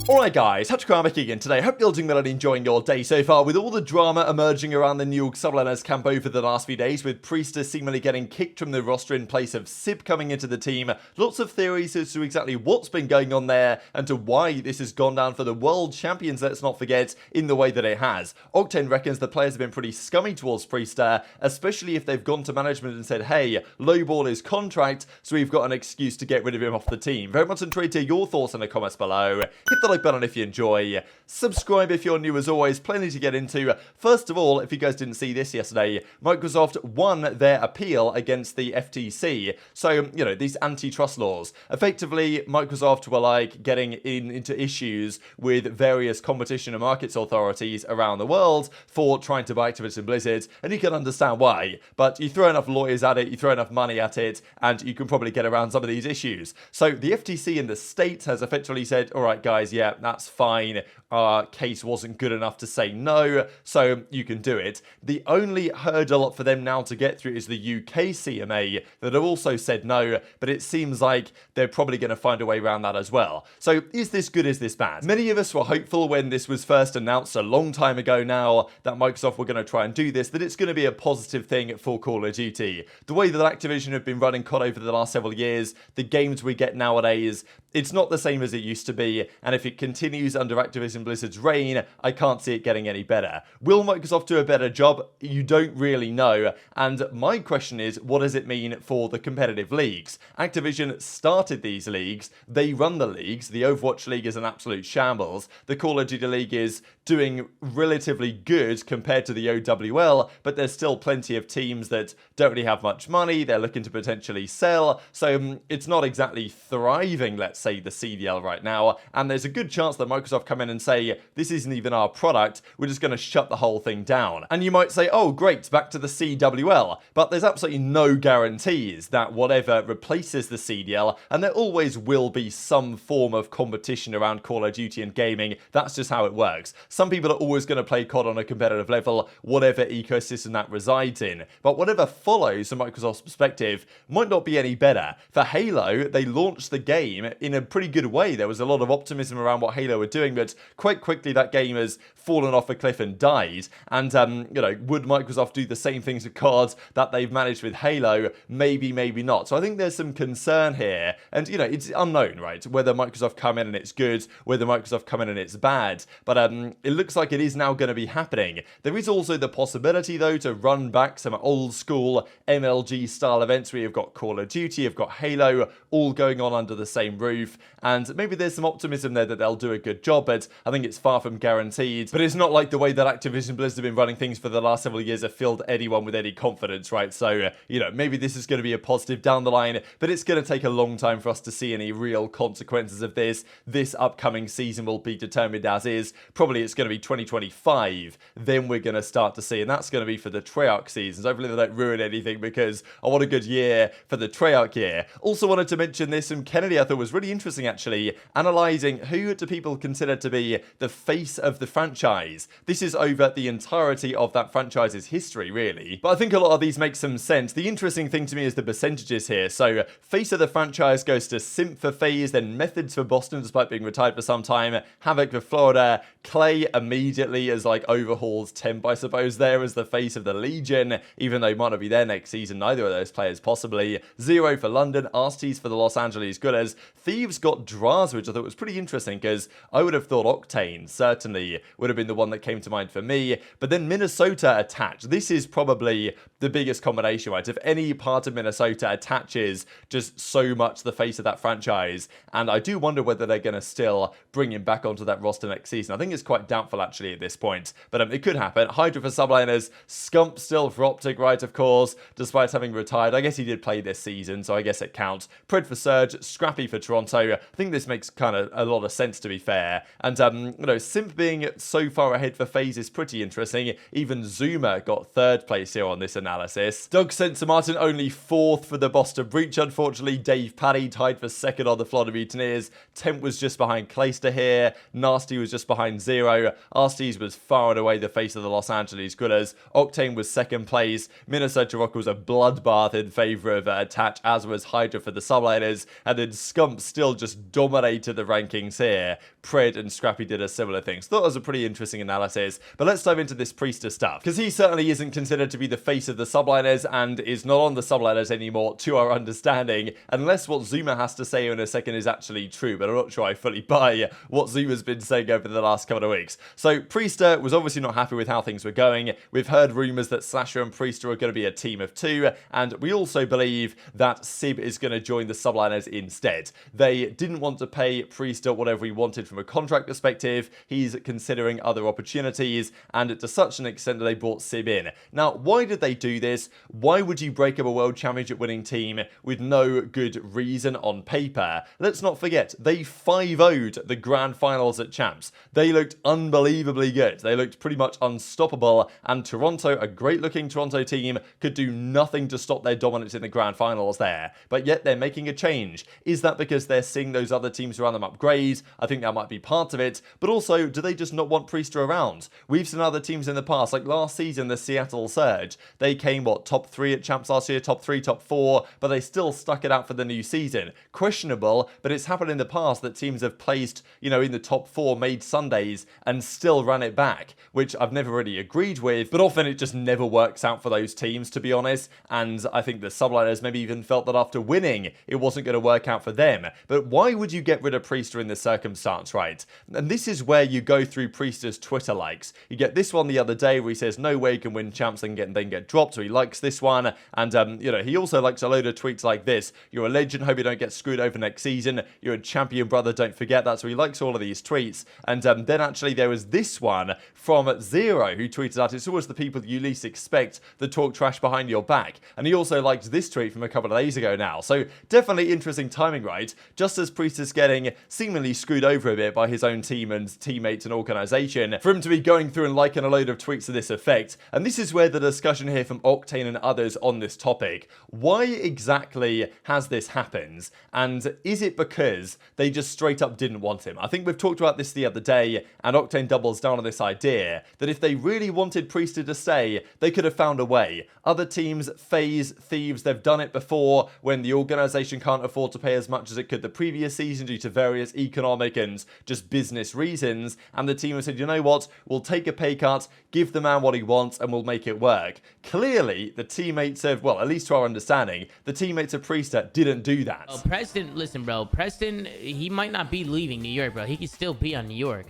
Alright guys, TacticalRab again today. Hope you're doing well and enjoying your day so far. With all the drama emerging around the new subliners camp over the last few days, with Priestahh seemingly getting kicked from the roster in place of Simp coming into the team, lots of theories as to exactly what's been going on there and to why this has gone down for the world champions, let's not forget, in the way that it has. Octane reckons the players have been pretty scummy towards Priestahh, especially if they've gone to management and said, hey, lowball his contract, so we've got an excuse to get rid of him off the team. Very much intrigued to hear your thoughts in the comments below. Hit the like button if you enjoy, subscribe if you're new as always, plenty to get into. First of all, if you guys didn't see this yesterday, Microsoft won their appeal against the FTC, so, you know, these antitrust laws. Effectively, Microsoft were like getting into issues with various competition and markets authorities around the world for trying to buy Activision Blizzard, and you can understand why, but you throw enough lawyers at it, you throw enough money at it, and you can probably get around some of these issues. So the FTC in the States has effectively said, alright guys, yeah, that's fine, our case wasn't good enough to say no, so you can do it. The only hurdle for them now to get through is the UK CMA that have also said no, but it seems like they're probably going to find a way around that as well. So is this good, is this bad? Many of us were hopeful when this was first announced a long time ago now that Microsoft were going to try and do this, that it's going to be a positive thing for Call of Duty. The way that Activision have been running COD over the last several years, the games we get nowadays, it's not the same as it used to be, and if it continues under Activision Blizzard's reign, I can't see it getting any better. Will Microsoft do a better job? You don't really know, and my question is, what does it mean for the competitive leagues? Activision started these leagues, they run the leagues, the Overwatch League is an absolute shambles, the Call of Duty League is doing relatively good compared to the OWL, but there's still plenty of teams that don't really have much money, they're looking to potentially sell, so it's not exactly thriving, let's say, the CDL right now, and there's a good chance that Microsoft come in and say, this isn't even our product, we're just going to shut the whole thing down. And you might say, oh great, back to the CWL, but there's absolutely no guarantees that whatever replaces the CDL, and there always will be some form of competition around Call of Duty and gaming, that's just how it works. Some people are always going to play COD on a competitive level, whatever ecosystem that resides in, but whatever follows from Microsoft's perspective might not be any better. For Halo, they launched the game in a pretty good way. There was a lot of optimism around what Halo were doing, but quite quickly that game has fallen off a cliff and died. And, you know, would Microsoft do the same things with COD that they've managed with Halo? Maybe, maybe not. So I think there's some concern here. And, you know, it's unknown, right? Whether Microsoft come in and it's good, whether Microsoft come in and it's bad. But it looks like it is now going to be happening. There is also the possibility, though, to run back some old school MLG style events where you've got Call of Duty, you've got Halo, all going on under the same roof. And maybe there's some optimism there that they'll do a good job, but I think it's far from guaranteed. But it's not like the way that Activision Blizzard have been running things for the last several years have filled anyone with any confidence, right? So, you know, maybe this is going to be a positive down the line, but it's going to take a long time for us to see any real consequences of this. This upcoming season will be determined as is. Probably it's going to be 2025. Then we're going to start to see, and that's going to be for the Treyarch seasons. Hopefully they don't ruin anything, because I want a good year for the Treyarch year. Also wanted to mention this from Kennedy, I thought was really interesting actually, analysing who do people consider to be the face of the franchise. This is over the entirety of that franchise's history, really. But I think a lot of these make some sense. The interesting thing to me is the percentages here. So, face of the franchise goes to Simp for FaZe, then Methods for Boston, despite being retired for some time, Havoc for Florida, Clay immediately as like overhauls Temp, I suppose, there as the face of the Legion, even though he might not be there next season, neither of those players possibly. Zero for London, Arcitys for the Los Angeles Guerrillas. Thieves got Drazah, which I thought was pretty interesting, because I would have thought Octane certainly would have been the one that came to mind for me, but then Minnesota attached. This is probably the biggest combination, right? If any part of Minnesota attaches just so much the face of that franchise, and I do wonder whether they're going to still bring him back onto that roster next season. I think it's quite doubtful actually at this point, but it could happen. Hydra for subliners, Scump still for OpTic, right, of course, despite having retired. I guess he did play this season, so I guess it counts. Pred for Surge, Scrappy for Toronto. I think this makes kind of a lot of sense, to be fair. And, you know, Simp being so far ahead for FaZe is pretty interesting. Even Zuma got third place here on this analysis. Doug Sensor Martin only fourth for the Boston Breach, unfortunately. Dave Paddy tied for second on the Florida Mutineers. Temp was just behind Clayster here. Nasty was just behind Zero. Arcitys was far and away the face of the Los Angeles Guerrillas. Octane was second place. Minnesota Rokkr was a bloodbath in favour of Attach, as was Hydra for the subliners. And then Scump still just dominated the rankings here, Pred and Scrappy did a similar thing. So that was a pretty interesting analysis. But let's dive into this Priestahh stuff, because he certainly isn't considered to be the face of the subliners and is not on the subliners anymore, to our understanding, unless what Zuma has to say in a second is actually true. But I'm not sure I fully buy what Zuma's been saying over the last couple of weeks. So Priestahh was obviously not happy with how things were going. We've heard rumors that Slasher and Priestahh are going to be a team of two, and we also believe that Sib is going to join the subliners instead. They didn't want to pay Priestahh whatever he wanted from a contract perspective. He's considering other opportunities, and to such an extent that they brought Sib in. Now, why did they do this? Why would you break up a World Championship winning team with no good reason on paper? Let's not forget, they 5-0'd the grand finals at Champs. They looked unbelievably good. They looked pretty much unstoppable, and Toronto, a great looking Toronto team, could do nothing to stop their dominance in the grand finals there. But yet they're making a change. Is that because they're seeing those other teams around them upgrade? I think that might be part of it. But also, do they just not want Priestahh around? We've seen other teams in the past, like last season, the Seattle Surge. They came, what, top 3 at Champs last year, top 3, top 4, but they still stuck it out for the new season. Questionable, but it's happened in the past that teams have placed, you know, in the top 4, made Sundays, and still ran it back, which I've never really agreed with, but often it just never works out for those teams, to be honest, and I think the subliners maybe even felt that after winning, it wasn't going to work out for them. But why would you get rid of Priestahh in this circumstance, right? And this is where you go through Priestah's Twitter likes. You get this one the other day where he says no way he can win Champs and then get dropped, so he likes this one, and you know, he also likes a load of tweets like this: you're a legend, hope you don't get screwed over next season, you're a champion, brother, don't forget that. So he likes all of these tweets, and then actually there was this one from Zero, who tweeted out, it's always the people you least expect that talk trash behind your back. And he also liked this tweet from a couple of days ago now. So definitely interesting timing, right? Just as Priestah's getting seemingly screwed over a bit by his own team and teammates and organisation, for him to be going through and liking a load of tweets to this effect. And this is where the discussion here from Octane and others on this topic. Why exactly has this happened? And is it because they just straight up didn't want him? I think we've talked about this the other day, and Octane doubles down on this idea that if they really wanted Priestahh to stay, they could have found a way. Other teams, FaZe, Thieves, they've done it before when the organisation can't afford to pay as much as it could the previous season due to various economic and just business reasons, and the team has said, you know what, we'll take a pay cut, give the man what he wants, and we'll make it work. Clearly, the teammates of, well, at least to our understanding, the teammates of Priestahh didn't do that. Oh, Preston, listen, bro, Preston, he might not be leaving New York, bro. He could still be on New York.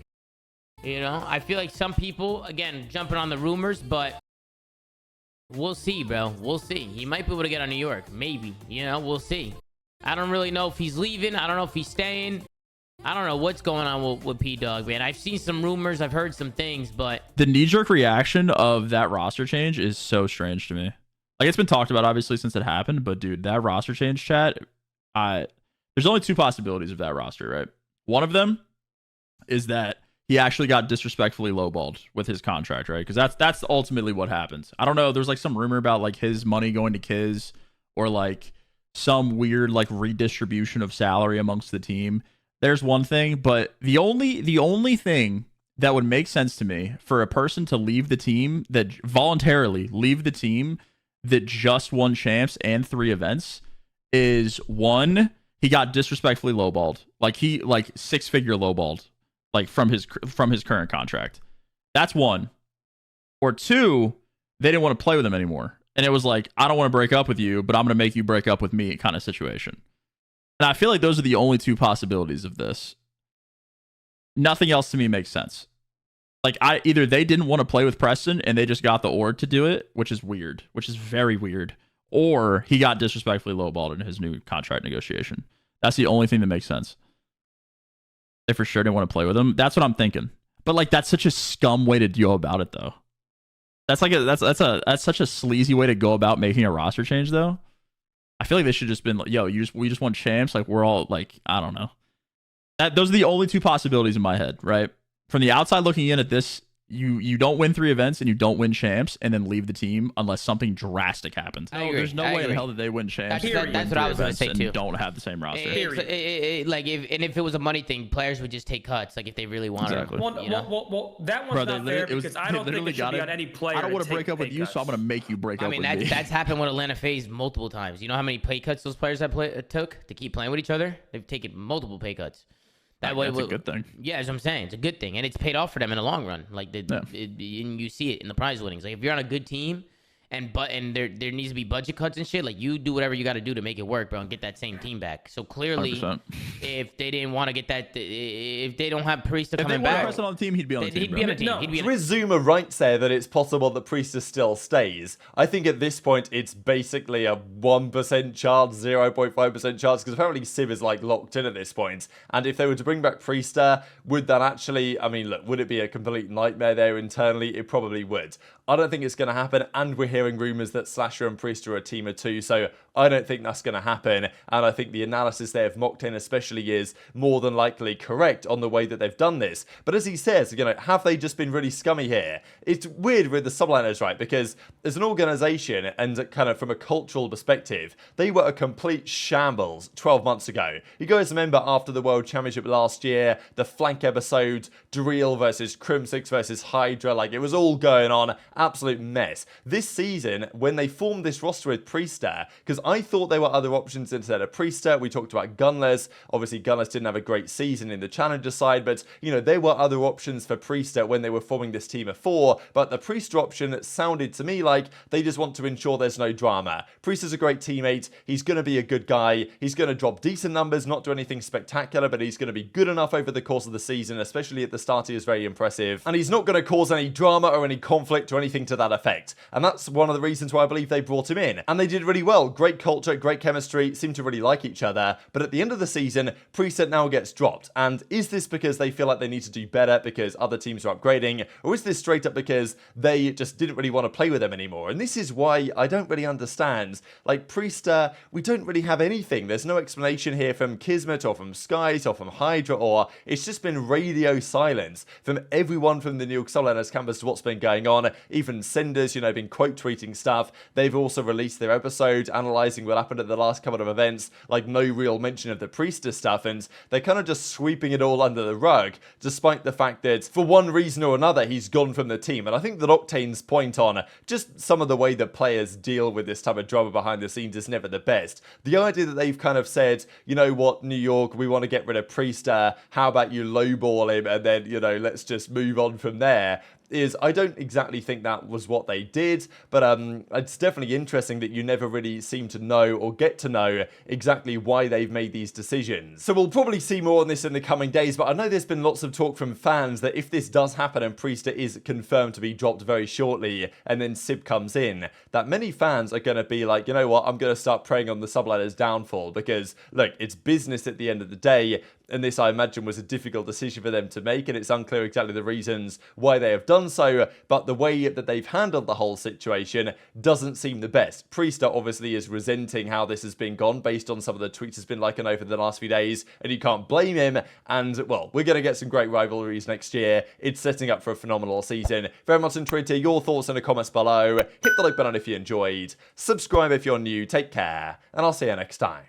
You know, I feel like some people, again, jumping on the rumors, but we'll see, bro. We'll see. He might be able to get on New York. Maybe. You know, we'll see. I don't really know if he's leaving. I don't know if he's staying. I don't know what's going on with P-Dog, man. I've seen some rumors. I've heard some things, but... The knee-jerk reaction of that roster change is so strange to me. Like, it's been talked about, obviously, since it happened, but, dude, that roster change, chat, there's only 2 possibilities of that roster, right? One of them is that he actually got disrespectfully lowballed with his contract, right? Because that's ultimately what happens. I don't know. There's like some rumor about like his money going to Kiz, or like some weird like redistribution of salary amongst the team. There's one thing, but the only thing that would make sense to me for a person to leave the team, that voluntarily leave the team that just won champs and 3 events, is one, he got disrespectfully lowballed. Like he 6-figure lowballed, like from his current contract. That's one. Or 2, they didn't want to play with him anymore. And it was like, I don't want to break up with you, but I'm going to make you break up with me kind of situation. And I feel like those are the only 2 possibilities of this. Nothing else to me makes sense. Like, either they didn't want to play with Preston and they just got the org to do it, which is weird, which is very weird, or he got disrespectfully lowballed in his new contract negotiation. That's the only thing that makes sense. They for sure didn't want to play with him. That's what I'm thinking. But like, that's such a scum way to go about it, though. That's like that's such a sleazy way to go about making a roster change, though. I feel like they should just been like, yo, we just won champs. Like, we're all like, I don't know. Those are the only 2 possibilities in my head, right? From the outside looking in at this, you don't win 3 events and you don't win champs and then leave the team unless something drastic happens. I agree. There's no way in hell that they win champs. That's what I was going to say too. Don't have the same roster. Like if it was a money thing, players would just take cuts. Like if they really wanted. Exactly. Well, that one's not fair because I don't think it should be on any player. I don't want to break up with you, so I'm going to make you break up with me. That's happened with Atlanta FaZe multiple times. You know how many pay cuts those players took to keep playing with each other? They've taken multiple pay cuts. That way, that's a good thing. Yeah, as I'm saying, it's a good thing, and it's paid off for them in the long run. Like, and you see it in the prize winnings. Like, if you're on a good team, and there needs to be budget cuts and shit, like, you do whatever you got to do to make it work, bro, and get that same team back. So clearly, 100%. if they didn't want to get that, if they don't have Priestahh coming back, if they want Priestahh on the team, he'd be on the team. He'd be on the team. He'd be on Zuma writes there that it's possible that Priestahh still stays. I think at this point it's basically a 1% chance, 0.5% chance, because apparently Civ is like locked in at this point. And if they were to bring back Priestahh, would that actually, I mean, look, would it be a complete nightmare there internally? It probably would. I don't think it's going to happen, and we're hearing rumours that Slasher and Priestahh are a team of two, so I don't think that's going to happen, and I think the analysis there of Octane especially is more than likely correct on the way that they've done this. But as he says, you know, have they just been really scummy here? It's weird with the subliners, right, because as an organisation and kind of from a cultural perspective, they were a complete shambles 12 months ago. You guys remember after the World Championship last year, the flank episode, Drill versus Crimsix versus Hydra, like it was all going on. Absolute mess. This season, when they formed this roster with Priestahh, because I thought there were other options instead of Priestahh. We talked about Gunless. Obviously, Gunless didn't have a great season in the Challenger side, but, you know, there were other options for Priestahh when they were forming this team of four, but the Priestahh option sounded to me like they just want to ensure there's no drama. Priesthah's a great teammate. He's going to be a good guy. He's going to drop decent numbers, not do anything spectacular, but he's going to be good enough over the course of the season, especially at the start. He is very impressive, and he's not going to cause any drama or any conflict or anything to that effect. And that's one of the reasons why I believe they brought him in. And they did really well. Great culture, great chemistry, seem to really like each other. But at the end of the season, Priestahh now gets dropped. And is this because they feel like they need to do better because other teams are upgrading? Or is this straight up because they just didn't really want to play with them anymore? And this is why I don't really understand. Like, Priestahh, we don't really have anything. There's no explanation here from Kismet or from Skies or from Hydra, or it's just been radio silence from everyone from the New York Subliners campus to what's been going on. Even Senders, you know, been quote tweeting stuff. They've also released their episode analysing what happened at the last couple of events, like no real mention of the Priestahh stuff, and they're kind of just sweeping it all under the rug, despite the fact that for one reason or another he's gone from the team. And I think that Octane's point on just some of the way that players deal with this type of drama behind the scenes is never the best. The idea that they've kind of said, you know what, New York, we want to get rid of Priestahh, how about you lowball him and then, you know, let's just move on from there, is I don't exactly think that was what they did, but it's definitely interesting that you never really seem to know or get to know exactly why they've made these decisions. So we'll probably see more on this in the coming days, but I know there's been lots of talk from fans that if this does happen and Priestahh is confirmed to be dropped very shortly and then Sib comes in, that many fans are going to be like, you know what, I'm going to start preying on the subliners' downfall because, look, it's business at the end of the day. And this, I imagine, was a difficult decision for them to make, and it's unclear exactly the reasons why they have done so, but the way that they've handled the whole situation doesn't seem the best. Priestahh obviously is resenting how this has been gone based on some of the tweets he's been liking over the last few days, and you can't blame him, and, well, we're going to get some great rivalries next year. It's setting up for a phenomenal season. Very much intrigued to hear your thoughts in the comments below. Hit the like button if you enjoyed. Subscribe if you're new. Take care, and I'll see you next time.